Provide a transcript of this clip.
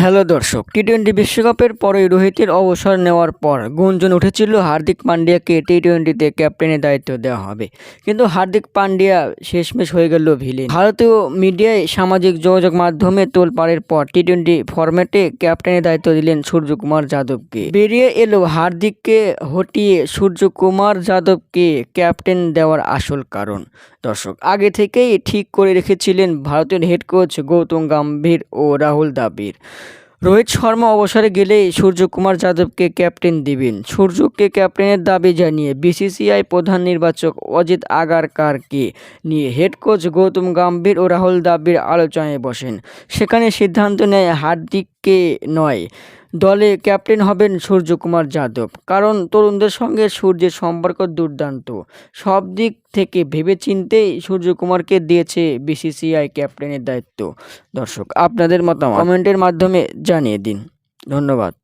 Hello দর্শক, টি-20 বিশ্বকাপের পরে রোহিতের অবসর নেওয়ার পর গুঞ্জন উঠেছিল হার্দিক পান্ডিয়াকে টি-20তে ক্যাপ্টেনের দায়িত্ব দেওয়া হবে। কিন্তু হার্দিক পান্ডিয়া শেষমেশ হয়ে গেল ভিলেন। ভারতীয় মিডিয়ায় সামাজিক যোগাযোগ মাধ্যমে তোলপাড়ের পর টি-20 ফরম্যাটে ক্যাপ্টেনের দায়িত্ব দিলেন সূর্যকুমার যাদবকে। বেরিয়ে এলো হার্দিককে হটিয়ে সূর্যকুমার যাদবকে ক্যাপ্টেন দেওয়ার আসল কারণ। দর্শক, আগে থেকেই ঠিক করে রেখেছিলেন ভারতের হেড কোচ গৌতম গম্ভীর ও রাহুল দ্রাবিড়। রোহিত শর্মা অবসরে গেলেই সূর্যকুমার যাদবকে ক্যাপ্টেন দিবেন। সূর্যকে ক্যাপ্টেনের দাবি জানিয়ে বিসিসিআই প্রধান নির্বাচক অজিত আগারকারকে নিয়ে হেড কোচ গৌতম গম্ভীর ও রাহুল দ্রাবিড় আলোচনায় বসেন। সেখানে সিদ্ধান্ত নেয় হার্দিককে নয়, দলে ক্যাপ্টেন হবেন সূর্যকুমার যাদব। কারণ তরুণদের সঙ্গে সূর্যের সম্পর্ক দুর্দান্ত। সব দিক থেকে ভেবেচিন্তেই সূর্যকুমারকে দিয়েছে বিসিসিআই ক্যাপ্টেনের দায়িত্ব। দর্শক, আপনাদের মতামত কমেন্টের মাধ্যমে জানিয়ে দিন। ধন্যবাদ।